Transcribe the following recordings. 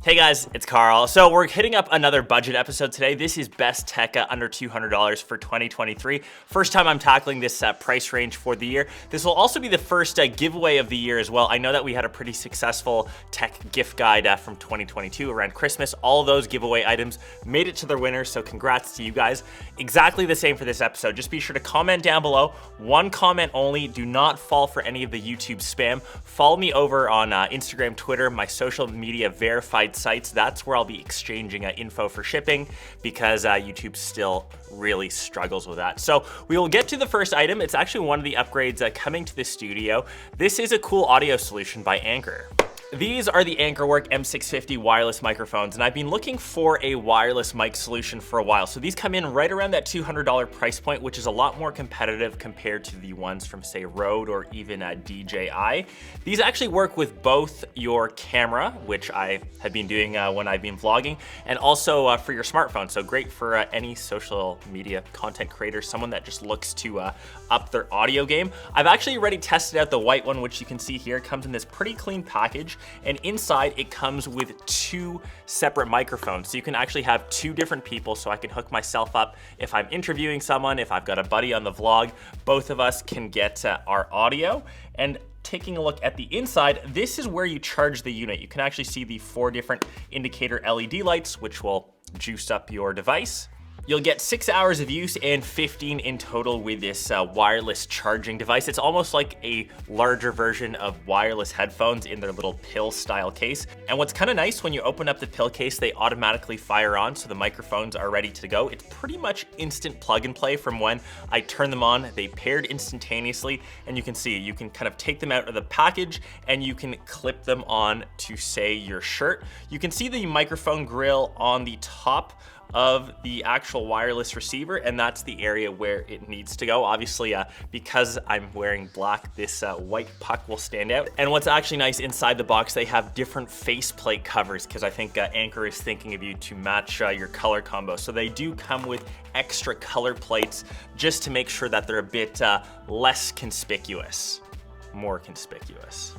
Hey guys, it's Carl. So we're hitting up another budget episode today. This is best tech under $200 for 2023. First time I'm tackling this price range for the year. This will also be the first giveaway of the year as well. I know that we had a pretty successful tech gift guide from 2022 around Christmas. All of those giveaway items made it to their winners, so congrats to you guys. Exactly the same for this episode. Just be sure to comment down below. One comment only. Do not fall for any of the YouTube spam. Follow me over on Instagram, Twitter, my social media verified sites. That's where I'll be exchanging info for shipping because YouTube still really struggles with that. So we will get to the first item. It's actually one of the upgrades coming to the studio. This is a cool audio solution by Anker. These are the Ankerwork M650 wireless microphones, and I've been looking for a wireless mic solution for a while. So these come in right around that $200 price point, which is a lot more competitive compared to the ones from say Rode or even DJI. These actually work with both your camera, which I have been doing when I've been vlogging, and also for your smartphone. So great for any social media content creator, someone that just looks to up their audio game. I've actually already tested out the white one, which you can see here. It comes in this pretty clean package. And inside it comes with two separate microphones. So you can actually have two different people, so I can hook myself up if I'm interviewing someone, if I've got a buddy on the vlog, both of us can get our audio. And taking a look at the inside, this is where you charge the unit. You can actually see the 4 different indicator LED lights, which will juice up your device. You'll get 6 hours of use and 15 in total with this wireless charging device. It's almost like a larger version of wireless headphones in their little pill style case. And what's kind of nice, when you open up the pill case, they automatically fire on, so the microphones are ready to go. It's pretty much instant plug and play from when I turn them on. They paired instantaneously, and you can see, you can kind of take them out of the package and you can clip them on to say your shirt. You can see the microphone grill on the top of the actual wireless receiver, and that's the area where it needs to go. Obviously, because I'm wearing black, this white puck will stand out. And what's actually nice, inside the box, they have different faceplate covers, because I think Anker is thinking of you to match your color combo. So they do come with extra color plates just to make sure that they're a bit less conspicuous, more conspicuous.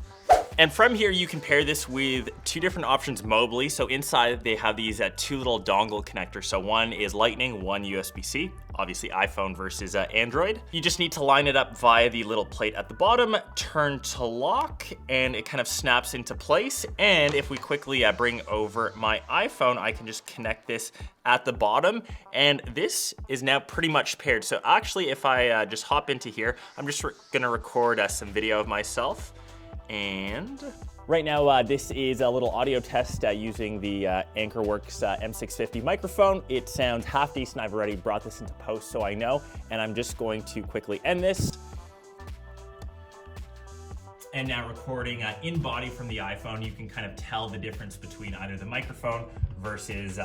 And from here, you can pair this with 2 different options mobily. So inside, they have these 2 little dongle connectors. So one is Lightning, one USB-C, obviously iPhone versus Android. You just need to line it up via the little plate at the bottom, turn to lock, and it kind of snaps into place. And if we quickly bring over my iPhone, I can just connect this at the bottom, and this is now pretty much paired. So actually, if I just hop into here, I'm just gonna record some video of myself. And right now, this is a little audio test using the Ankerworks M650 microphone. It sounds half decent. I've already brought this into post, so I know. And I'm just going to quickly end this. And now recording in body from the iPhone, you can kind of tell the difference between either the microphone versus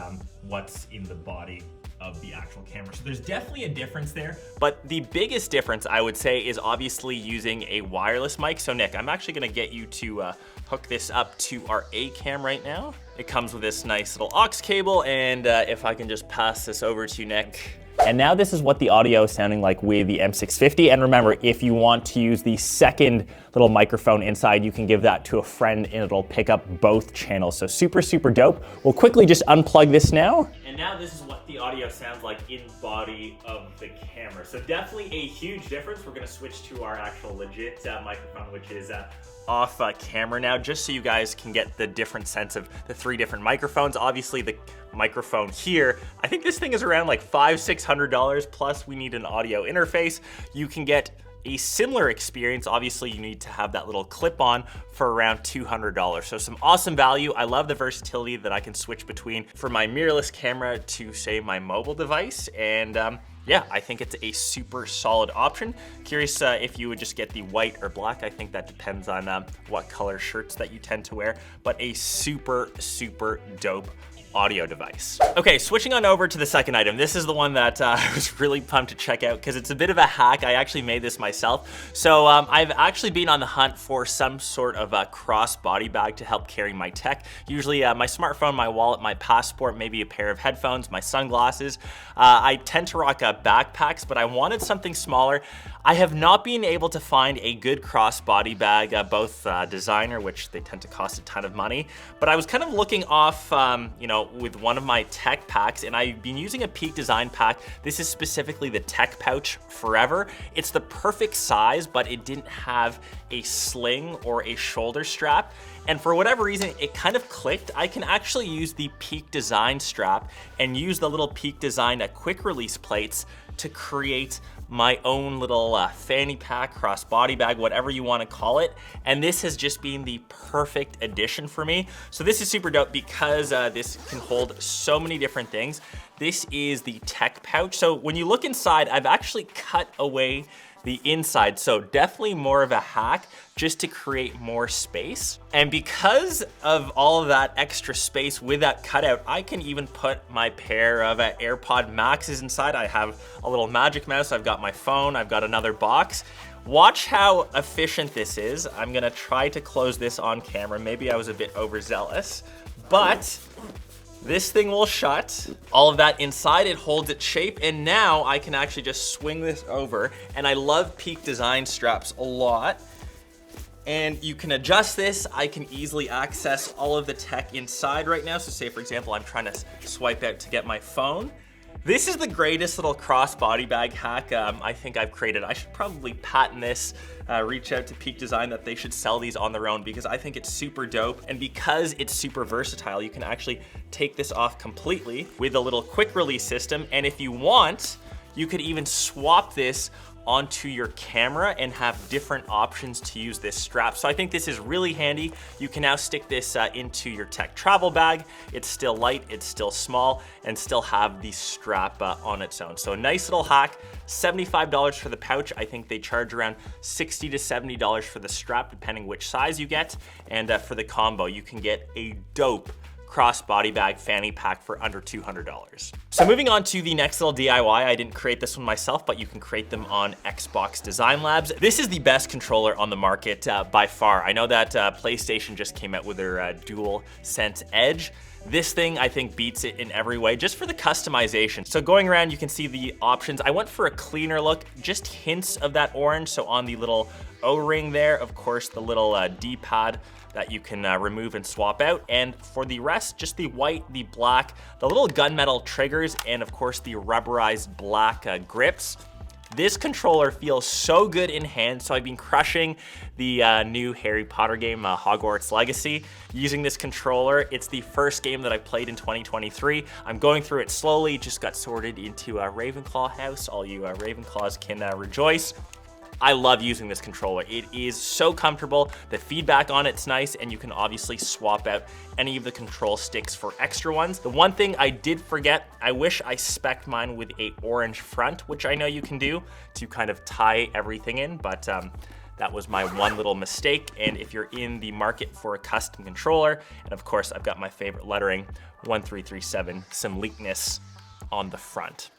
what's in the body of the actual camera. So there's definitely a difference there, but the biggest difference I would say is obviously using a wireless mic. So Nick, I'm actually gonna get you to hook this up to our A cam right now. It comes with this nice little aux cable, and if I can just pass this over to you, Nick. And now this is what the audio is sounding like with the M650. And remember, if you want to use the second little microphone inside, you can give that to a friend and it'll pick up both channels. So super, super dope. We'll quickly just unplug this now. And now this is what the audio sounds like in body of the camera. So definitely a huge difference. We're gonna switch to our actual legit microphone, which is off camera now, just so you guys can get the different sense of the 3 different microphones. Obviously the microphone here, I think this thing is around like $500-600, plus we need an audio interface. You can get a similar experience. Obviously you need to have that little clip on for around $200. So some awesome value. I love the versatility that I can switch between for my mirrorless camera to say my mobile device. And yeah, I think it's a super solid option. Curious if you would just get the white or black. I think that depends on what color shirts that you tend to wear, but a super, super dope audio device. Okay, switching on over to the second item. This is the one that I was really pumped to check out because it's a bit of a hack. I actually made this myself. So I've actually been on the hunt for some sort of a cross body bag to help carry my tech. Usually my smartphone, my wallet, my passport, maybe a pair of headphones, my sunglasses. I tend to rock backpacks, but I wanted something smaller. I have not been able to find a good crossbody bag, both designer, which they tend to cost a ton of money, but I was kind of looking off, with one of my tech packs, and I've been using a Peak Design pack. This is specifically the Tech Pouch Forever. It's the perfect size, but it didn't have a sling or a shoulder strap. And for whatever reason, it kind of clicked. I can actually use the Peak Design strap and use the little Peak Design quick release plates to create my own little fanny pack, crossbody bag, whatever you want to call it. And this has just been the perfect addition for me. So this is super dope because this can hold so many different things. This is the Tech Pouch. So when you look inside, I've actually cut away the inside. So definitely more of a hack just to create more space. And because of all of that extra space with that cutout, I can even put my pair of AirPod Maxes inside. I have a little Magic Mouse, I've got my phone, I've got another box. Watch how efficient this is. I'm gonna try to close this on camera. Maybe I was a bit overzealous, but this thing will shut. All of that inside, it holds its shape, and now I can actually just swing this over. And I love Peak Design straps a lot. And you can adjust this. I can easily access all of the tech inside right now. So say, for example, I'm trying to swipe out to get my phone. This is the greatest little cross-body bag hack I think I've created. I should probably patent this, reach out to Peak Design that they should sell these on their own because I think it's super dope. And because it's super versatile, you can actually take this off completely with a little quick release system. And if you want, you could even swap this onto your camera and have different options to use this strap. So I think this is really handy. You can now stick this into your tech travel bag. It's still light, it's still small, and still have the strap on its own. So a nice little hack, $75 for the pouch. I think they charge around $60 to $70 for the strap, depending which size you get. And for the combo, you can get a dope cross-body bag fanny pack for under $200. So moving on to the next little DIY, I didn't create this one myself, but you can create them on Xbox Design Labs. This is the best controller on the market by far. I know that PlayStation just came out with their DualSense Edge. This thing, I think, beats it in every way, just for the customization. So going around, you can see the options. I went for a cleaner look, just hints of that orange. So on the little O-ring there, of course, the little D-pad that you can remove and swap out. And for the rest, just the white, the black, the little gunmetal triggers, and of course the rubberized black grips. This controller feels so good in hand, so I've been crushing the new Harry Potter game, Hogwarts Legacy, using this controller. It's the first game that I played in 2023. I'm going through it slowly, just got sorted into a Ravenclaw house. All you Ravenclaws can rejoice. I love using this controller. It is so comfortable. The feedback on it's nice, and you can obviously swap out any of the control sticks for extra ones. The one thing I did forget, I wish I spec'd mine with a orange front, which I know you can do to kind of tie everything in, but that was my one little mistake. And if you're in the market for a custom controller, and of course I've got my favorite lettering, 1337, some Leakness on the front.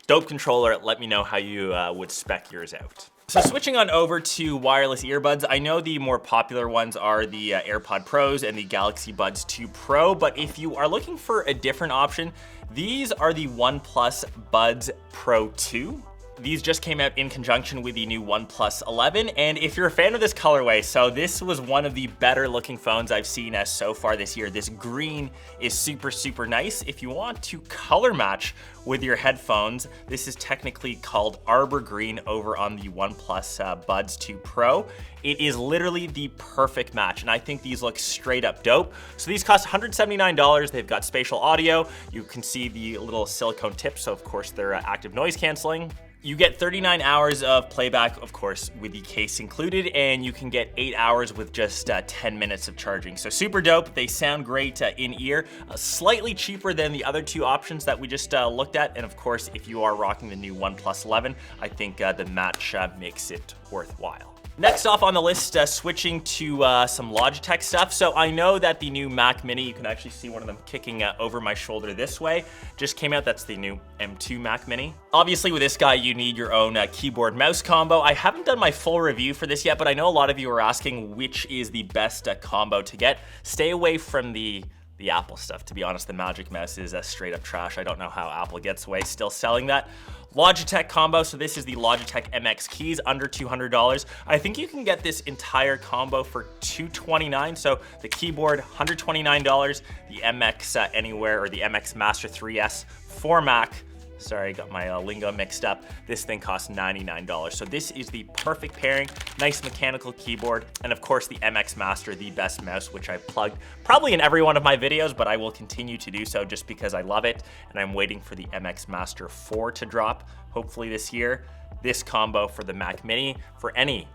Dope controller, let me know how you would spec yours out. So switching on over to wireless earbuds, I know the more popular ones are the AirPod Pros and the Galaxy Buds 2 Pro, but if you are looking for a different option, these are the OnePlus Buds Pro 2. These just came out in conjunction with the new OnePlus 11, and if you're a fan of this colorway, so this was one of the better looking phones I've seen so far this year. This green is super, super nice. If you want to color match with your headphones, this is technically called Arbor Green over on the OnePlus Buds 2 Pro. It is literally the perfect match, and I think these look straight up dope. So these cost $179. They've got spatial audio. You can see the little silicone tips, so of course they're active noise canceling. You get 39 hours of playback, of course, with the case included, and you can get 8 hours with just 10 minutes of charging. So super dope. They sound great in ear, slightly cheaper than the other two options that we just looked at. And of course, if you are rocking the new OnePlus 11, I think the match makes it worthwhile. Next off on the list, switching to some Logitech stuff. So I know that the new Mac Mini, you can actually see one of them kicking over my shoulder this way, just came out. That's the new M2 Mac Mini. Obviously with this guy, you need your own keyboard mouse combo. I haven't done my full review for this yet, but I know a lot of you are asking which is the best combo to get. Stay away from the Apple stuff. To be honest, the Magic Mouse is straight up trash. I don't know how Apple gets away still selling that. Logitech combo, so this is the Logitech MX Keys, under $200. I think you can get this entire combo for $229. So the keyboard, $129, the MX Anywhere, or the MX Master 3S for Mac. Sorry, got my lingo mixed up. This thing costs $99. So this is the perfect pairing. Nice mechanical keyboard. And of course the MX Master, the best mouse, which I plugged probably in every one of my videos, but I will continue to do so just because I love it. And I'm waiting for the MX Master 4 to drop, hopefully this year. This combo for the Mac Mini, for any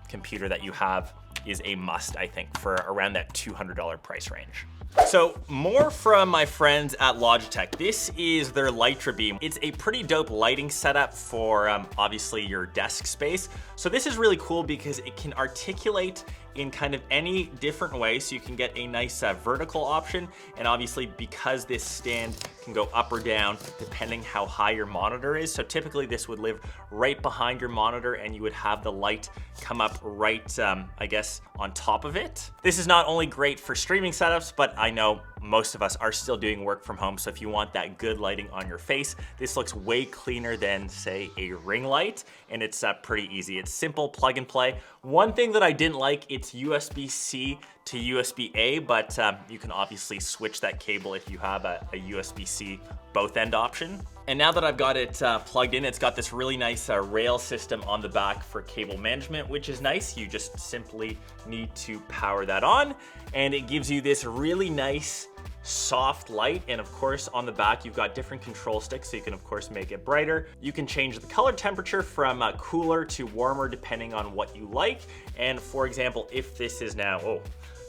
computer that you have, is a must, I think, for around that $200 price range. So more from my friends at Logitech. This is their Litra Beam. It's a pretty dope lighting setup for obviously your desk space. So this is really cool because it can articulate in kind of any different way. So you can get a nice vertical option. And obviously because this stand can go up or down depending how high your monitor is. So typically this would live right behind your monitor and you would have the light come up right, I guess, on top of it. This is not only great for streaming setups, but I know most of us are still doing work from home. So if you want that good lighting on your face, this looks way cleaner than, say, a ring light. And it's pretty easy. It's simple, plug and play. One thing that I didn't like, it's USB-C to USB-A, but you can obviously switch that cable if you have a USB-C both end option. And now that I've got it plugged in, it's got this really nice rail system on the back for cable management, which is nice. You just simply need to power that on, and it gives you this really nice soft light. And of course on the back you've got different control sticks, so you can of course make it brighter. You can change the color temperature from cooler to warmer depending on what you like. And for example, if this is now,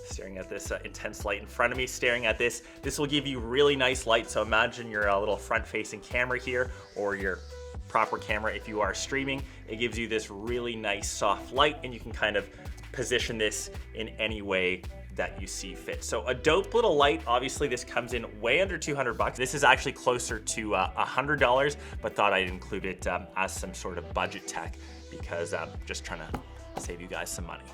staring at this intense light in front of me, staring at this will give you really nice light. So imagine your little front-facing camera here, or your proper camera if you are streaming. It gives you this really nice soft light, and you can kind of position this in any way that you see fit. So a dope little light. Obviously this comes in way under 200 bucks. This is actually closer to $100, but thought I'd include it as some sort of budget tech because I'm just trying to save you guys some money.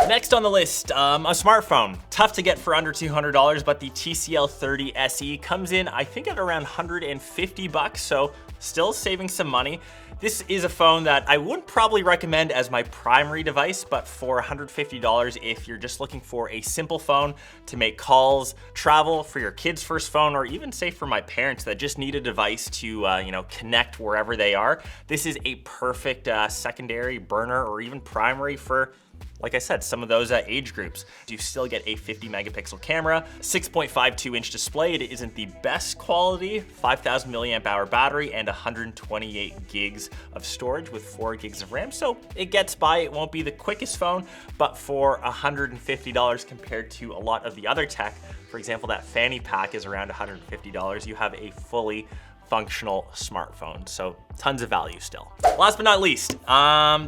Next on the list, a smartphone. Tough to get for under $200, but the TCL 30 SE comes in, I think, at around 150 bucks, so still saving some money. This is a phone that I wouldn't probably recommend as my primary device, but for $150, if you're just looking for a simple phone to make calls, travel, for your kid's first phone, or even say for my parents that just need a device to connect wherever they are, this is a perfect secondary burner or even primary for, like I said, some of those age groups. You still get a 50 megapixel camera, 6.52 inch display. It isn't the best quality, 5,000 milliamp hour battery, and 128 gigs of storage with 4 gigs of RAM. So it gets by. It won't be the quickest phone, but for $150 compared to a lot of the other tech, for example, that fanny pack is around $150. You have a fully functional smartphone, so tons of value still. Last but not least,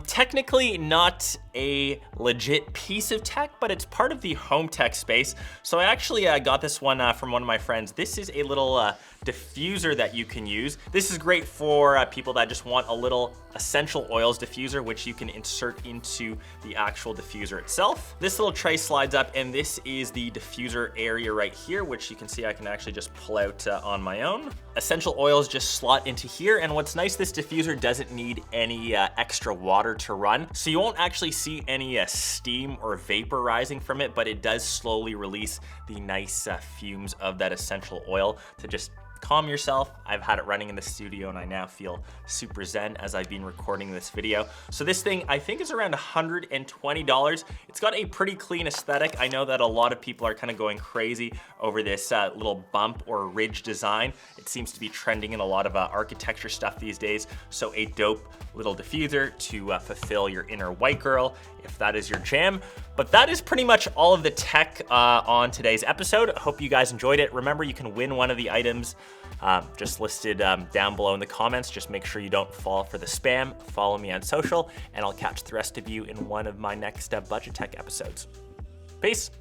technically not a legit piece of tech, but it's part of the home tech space. So I actually got this one from one of my friends. This is a little diffuser that you can use. This is great for people that just want a little essential oils diffuser, which you can insert into the actual diffuser itself. This little tray slides up, and this is the diffuser area right here, which you can see I can actually just pull out on my own. Essential oils just slot into here, and what's nice, this diffuser doesn't need any extra water to run, so you won't actually see any steam or vapor rising from it, but it does slowly release the nice fumes of that essential oil to just calm yourself. I've had it running in the studio and I now feel super zen as I've been recording this video. So this thing I think is around $120. It's got a pretty clean aesthetic. I know that a lot of people are kind of going crazy over this little bump or ridge design. It seems to be trending in a lot of architecture stuff these days. So a dope little diffuser to fulfill your inner white girl, if that is your jam. But that is pretty much all of the tech on today's episode. Hope you guys enjoyed it. Remember, you can win one of the items just listed down below in the comments. Just make sure you don't fall for the spam. Follow me on social, and I'll catch the rest of you in one of my next Budget Tech episodes. Peace.